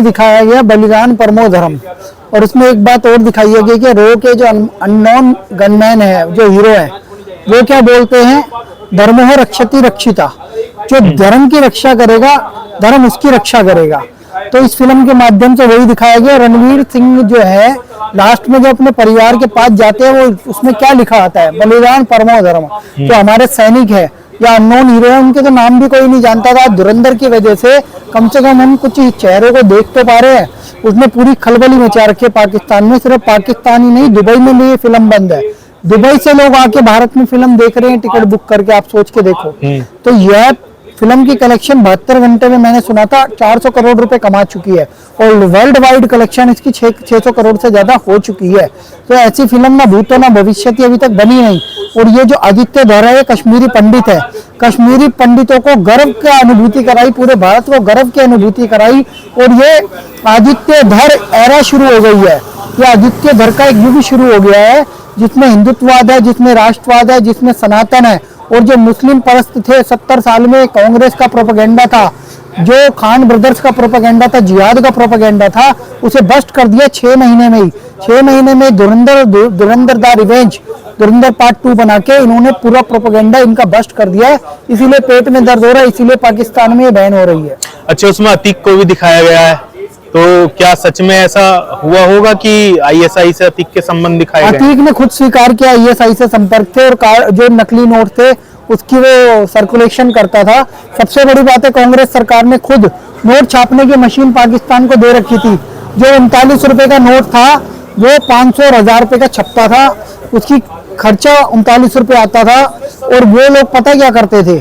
में दिखाया गया बलिदान परमो धर्म, और उसमें एक बात और दिखाई गई कि रो के जो अननोन गनमैन है, जो हीरो है, वो क्या बोलते हैं, धर्मो रक्षति रक्षिता, जो धर्म की रक्षा करेगा धर्म उसकी रक्षा करेगा। तो इस फिल्म के माध्यम से वही दिखाया गया। रणवीर सिंह जो है लास्ट में जो अपने परिवार के पास जाते हैं, वो उसमें क्या लिखा आता है, बलिदान परमो धर्म। जो हमारे सैनिक है या अननोन हीरो है, उनके तो नाम भी कोई नहीं जानता था। धुरंधर की वजह से कम से कम हम कुछ चेहरों को देख तो पा रहे हैं। उसने पूरी खलबली मचा रखी है पाकिस्तान में। सिर्फ पाकिस्तान ही नहीं, दुबई में भी ये फिल्म बंद है। दुबई से लोग आके भारत में फिल्म देख रहे हैं टिकट बुक करके, आप सोच के देखो। तो यह फिल्म की कलेक्शन 72 घंटे में मैंने सुना था 400 करोड़ रुपए कमा चुकी है, और वर्ल्ड वाइड कलेक्शन इसकी 600 करोड़ से ज्यादा हो चुकी है। तो ऐसी फिल्म ना भूतो ना भविष्यति अभी तक बनी नहीं। और ये जो आदित्य धर है, कश्मीरी पंडित है, कश्मीरी पंडितों को गर्व की अनुभूति कराई, पूरे भारत को गर्व की अनुभूति कराई। और ये आदित्य धर एरा शुरू हो गई है, ये आदित्य धर का एक युग शुरू हो गया है, जिसमें हिंदुत्ववाद है, जिसमें राष्ट्रवाद है, जिसमें सनातन है। और जो मुस्लिम परस्त थे 70 साल में कांग्रेस का प्रोपेगेंडा था, जो खान ब्रदर्स का प्रोपेगेंडा था, जिहाद का प्रोपेगेंडा था, उसे बस्ट कर दिया 6 महीने में ही। 6 महीने में धुरंधर द रिवेंज, धुरंधर पार्ट 2 बना के इन्होंने पूरा प्रोपेगेंडा इनका बस्ट कर दिया है। इसीलिए पेट में दर्द हो रहा है, इसीलिए पाकिस्तान में ये बैन हो रही है। अच्छा, उसमें अतीक को भी दिखाया गया है, तो क्या सच में ऐसा हुआ होगा कि आईएसआई से अतीक के संबंध दिखाए गए? अतीक ने खुद स्वीकार किया आईएसआई से संपर्क थे, और जो नकली नोट थे उसकी वो सर्कुलेशन करता था। सबसे बड़ी बात है, कांग्रेस सरकार ने खुद नोट छापने की मशीन पाकिस्तान को दे रखी थी। जो 39 रुपए का नोट था वो 500 और 1000 रुपए का छपता था, उसकी खर्चा 39 रुपए आता था। और वो लोग पता क्या करते थे,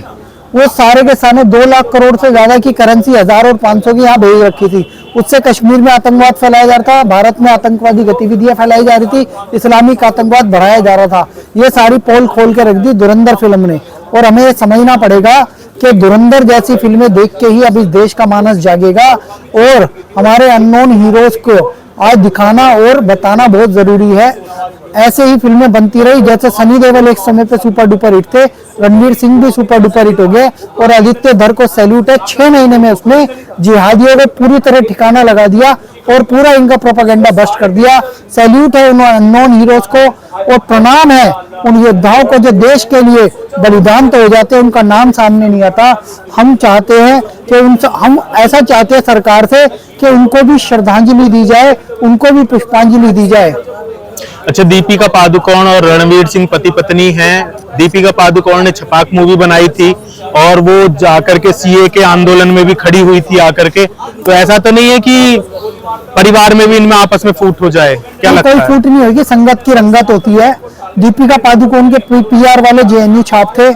वो सारे के सारे 2 लाख करोड़ से ज्यादा की करेंसी 1000 और 500 की यहाँ भेज रखी थी। उससे कश्मीर में आतंकवाद फैलाया जा रहा था, भारत में आतंकवादी गतिविधियां फैलाई जा रही थी, इस्लामिक आतंकवाद बढ़ाया जा रहा था। ये सारी पोल खोल के रख दी धुरंधर फिल्म ने। और हमें ये समझना पड़ेगा कि धुरंधर जैसी फिल्में देख के ही अब इस देश का मानस जागेगा, और हमारे अननोन हीरोज को आज दिखाना और बताना बहुत जरूरी है। ऐसे ही फिल्में बनती रही, जैसे सनी देओल एक समय पे सुपर डुपर हिट थे, रणवीर सिंह भी सुपर डुपर हिट हो गए। और आदित्य धर को सैल्यूट है, 6 महीने में उसने जिहादियों को पूरी तरह ठिकाना लगा दिया और पूरा इनका प्रोपेगेंडा बस्ट कर दिया। सैल्यूट है उन अननोन हीरोज को, और प्रणाम है उन योद्धाओं को जो देश के लिए बलिदान तो हो जाते हैं, उनका नाम सामने नहीं आता। हम चाहते हैं कि हम ऐसा चाहते हैं सरकार से कि उनको भी श्रद्धांजलि दी जाए, उनको भी पुष्पांजलि दी जाए। अच्छा, दीपिका पादुकोण और रणवीर सिंह पति पत्नी हैं। दीपिका पादुकोण ने छपाक मूवी बनाई थी और वो जाकर के सीए के आंदोलन में भी खड़ी हुई थी आकर के। तो ऐसा तो नहीं है कि परिवार में भी इनमें आपस में फूट हो जाए? क्या लगता है? कोई फूट नहीं होगी, संगत की रंगत होती है। दीपिका पादुकोण के पीआर वाले जेएनयू छाप थे,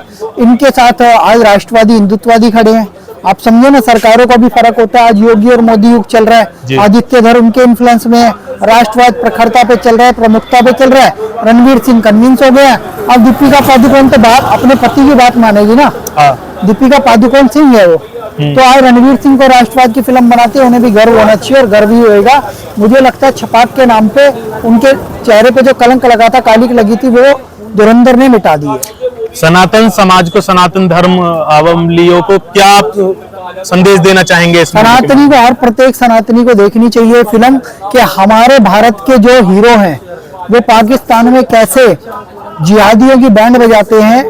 इनके साथ आज राष्ट्रवादी हिंदुत्ववादी खड़े हैं। आप समझे ना, सरकारों का भी फर्क होता है। आज योगी और मोदी युग चल रहा है, आदित्य धर उनके इन्फ्लुएंस में है, राष्ट्रवाद प्रखरता पे चल रहा है, प्रमुखता पे चल रहा है। रणवीर सिंह कन्विंस हो गया। अब दीपिका पादुकोण तो बात अपने पति की बात मानेगी ना। दीपिका पादुकोण सिंह है वो, तो आज रणवीर सिंह को राष्ट्रवाद की फिल्म बनाते हैं, उन्हें भी गर्व होना चाहिए और गर्व ही होगा। मुझे लगता है छपाक के नाम पे उनके चेहरे पे जो कलंक लगा था, कालिक लगी थी, वो धुरंधर ने मिटा दी है। सनातन समाज को, सनातन धर्म अवलंबियों को क्या आप संदेश देना चाहेंगे? सनातनी को, हर प्रत्येक सनातनी को देखनी चाहिए फिल्म कि हमारे भारत के जो हीरो हैं वो पाकिस्तान में कैसे जिहादियों की बैंड बजाते हैं।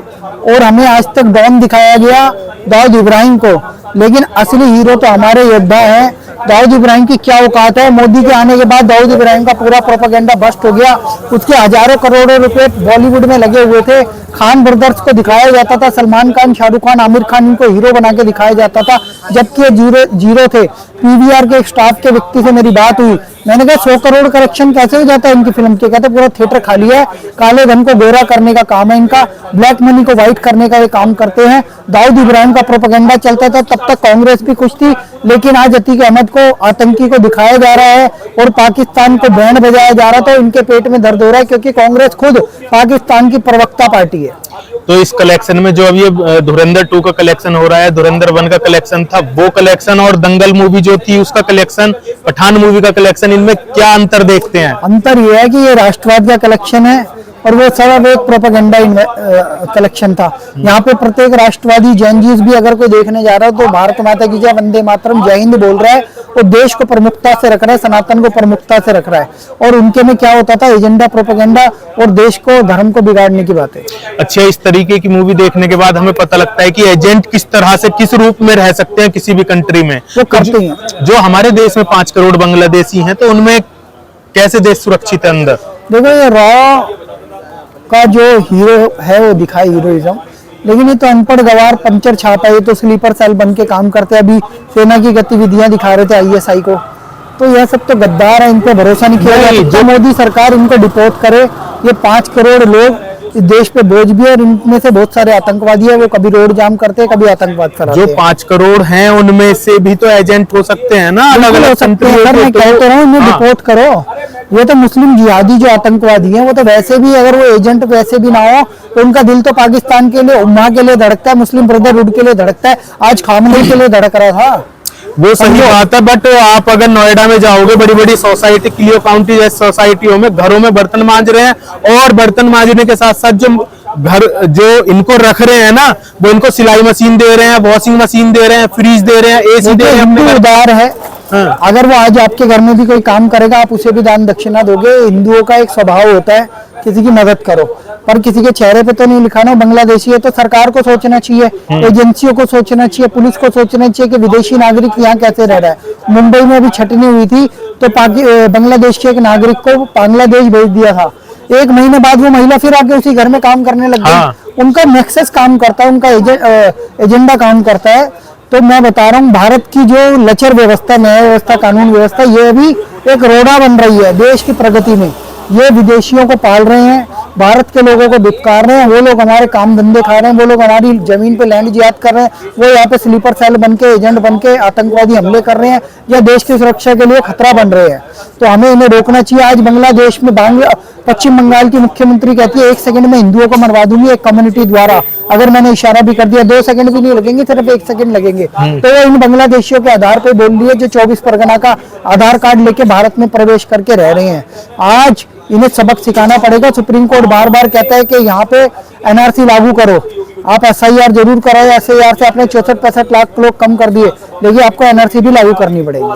और हमें आज तक डॉन दिखाया गया दाऊद इब्राहिम को, लेकिन असली हीरो तो हमारे योद्धा हैं। दाऊद इब्राहिम की क्या औकात है। मोदी के आने के बाद दाऊद इब्राहिम का पूरा प्रोपेगेंडा बस्ट हो गया। उसके हजारों करोड़ों रुपए बॉलीवुड में लगे हुए थे। खान ब्रदर्स को दिखाया जाता था, सलमान खान, शाहरुख खान, आमिर खान, इनको हीरो बना के दिखाया जाता था, जबकि ये जीरो थे। पीवीआर के एक स्टाफ के व्यक्ति से मेरी बात हुई, मैंने कहा 100 करोड़ कलेक्शन कैसे हो जाता है इनकी फिल्म के? कहते पूरा थिएटर खाली है, काले धन को गोरा करने का काम है इनका, ब्लैक मनी को व्हाइट करने का ये काम करते हैं। दाऊद इब्राहिम का प्रोपेगेंडा चलता था, तब तक कांग्रेस भी खुश थी, लेकिन आज अतीक अहमद को आतंकी को दिखाया जा रहा है और पाकिस्तान को बैंड बजाया जा रहा था। इनके पेट में दर्द हो रहा है, क्योंकि कांग्रेस खुद पाकिस्तान की प्रवक्ता पार्टी है। तो इस कलेक्शन में जो अब ये धुरंधर 2 का कलेक्शन हो रहा है, धुरंधर 1 का कलेक्शन था, वो कलेक्शन और दंगल मूवी जो थी उसका कलेक्शन, पठान मूवी का कलेक्शन, इनमें क्या अंतर देखते हैं? अंतर ये है कि ये राष्ट्रवाद का कलेक्शन है और वो सब एक प्रोपेगेंडा कलेक्शन था। यहाँ पे प्रत्येक राष्ट्रवादी जैनजीज भी अगर कोई देखने जा रहा हो तो भारत माता की जय, वंदे मातरम, जय हिंद बोल रहा है, वो देश को प्रमुखता से रख रहा है, सनातन को प्रमुखता से रख रहा है। और उनके में क्या होता था, एजेंडा, प्रोपेगेंडा और देश को, धर्म को बिगाड़ने की बात है। अच्छा, इस तरीके की मूवी देखने के बाद हमें पता लगता है कि एजेंट किस तरह से, किस रूप में रह सकते हैं किसी भी कंट्री में। वो करते हैं। जो हमारे देश में 5 करोड़ बांग्लादेशी हैं, तो उनमें कैसे देश सुरक्षित है अंदर? देखो, ये रॉ का जो हीरो है वो दिखाई हीरोइज्म, लेकिन ये तो अनपढ़ गवार पंचर छापा, ये तो स्लीपर सेल बन के काम करते हैं। अभी सेना की गतिविधियां दिखा रहे थे ISI को, तो यह सब तो गद्दार है, इन पे भरोसा नहीं किया जा सकता। मोदी सरकार इनको डिपोर्ट करे। ये 5 करोड़ लोग इस देश पे बोझ भी है, और इनमें से बहुत सारे आतंकवादी है, वो कभी रोड जाम करते हैं, कभी आतंकवाद कराते हैं। जो 5 करोड़ हैं उनमें से भी तो एजेंट हो सकते हैं ना, अलग अलग कंट्रियों के। मैं कह तो रहा हूँ इन्हें डिपोर्ट करो। ये तो मुस्लिम जिहादी जो आतंकवादी हैं, वो तो वैसे भी, अगर वो एजेंट वैसे भी ना हो तो उनका दिल तो पाकिस्तान के लिए, उम्मा के लिए धड़कता है, मुस्लिम ब्रदरहुड के लिए धड़कता है, आज खामनेई के लिए धड़क रहा था। वो सही बात है, बट आप अगर नोएडा में जाओगे, बड़ी बड़ी सोसाइटी, क्लियो काउंटी जैसी सोसाइटियों में घरों में बर्तन मांज रहे हैं, और बर्तन मांजने के साथ साथ जो घर जो इनको रख रहे हैं ना, वो इनको सिलाई मशीन दे रहे हैं, वॉशिंग मशीन दे रहे हैं, फ्रिज दे रहे हैं, AC दे रहे हैं। हिंदू उदार है। हाँ। अगर वो आज आपके घर में भी कोई काम करेगा, आप उसे भी दान दक्षिणा दोगे। हिंदुओं का एक स्वभाव होता है किसी की मदद करो, पर किसी के चेहरे पे तो नहीं लिखा ना बांग्लादेशी है। तो सरकार को सोचना चाहिए, एजेंसियों को सोचना चाहिए, पुलिस को सोचना चाहिए कि विदेशी नागरिक यहाँ कैसे रह रहा है। मुंबई में अभी छटनी हुई थी तो बांग्लादेश के एक नागरिक को बांग्लादेश भेज दिया था। 1 महीने बाद वो महिला फिर आके उसी घर में काम करने लग गई। हाँ। उनका नेक्सस काम करता है, उनका एजेंडा काम करता है। तो मैं बता रहा हूँ, भारत की जो लचर व्यवस्था, न्याय व्यवस्था, कानून व्यवस्था, ये अभी एक रोड़ा बन रही है देश की प्रगति में। ये विदेशियों को पाल रहे हैं, भारत के लोगों को दुत्कार रहे हैं। वो लोग हमारे काम धंधे खा रहे हैं, वो लोग हमारी जमीन पे लैंड जिहाद कर रहे हैं, वो यहाँ पे स्लीपर सेल बन के, एजेंट बन के आतंकवादी हमले कर रहे हैं, या देश की सुरक्षा के लिए खतरा बन रहे हैं। तो हमें इन्हें रोकना चाहिए। आज बांग्लादेश में पश्चिम बंगाल की मुख्यमंत्री कहती है 1 सेकंड में हिंदुओं को मरवा दूंगी एक कम्युनिटी द्वारा। अगर मैंने इशारा भी कर दिया, 2 सेकंड भी नहीं लगेंगे, सिर्फ 1 सेकंड लगेंगे। तो वो इन बांग्लादेशियों के आधार पर बोल रही है जो 24 परगना का आधार कार्ड लेके भारत में प्रवेश करके रह रहे हैं। आज इन्हें सबक सिखाना पड़ेगा। सुप्रीम कोर्ट बार बार कहता है कि यहाँ पे NRC लागू करो, आप SIR जरूर कराओ। SIR से आपने 64-65 लाख लोग कम कर दिए, लेकिन आपको NRC भी लागू करनी पड़ेगी।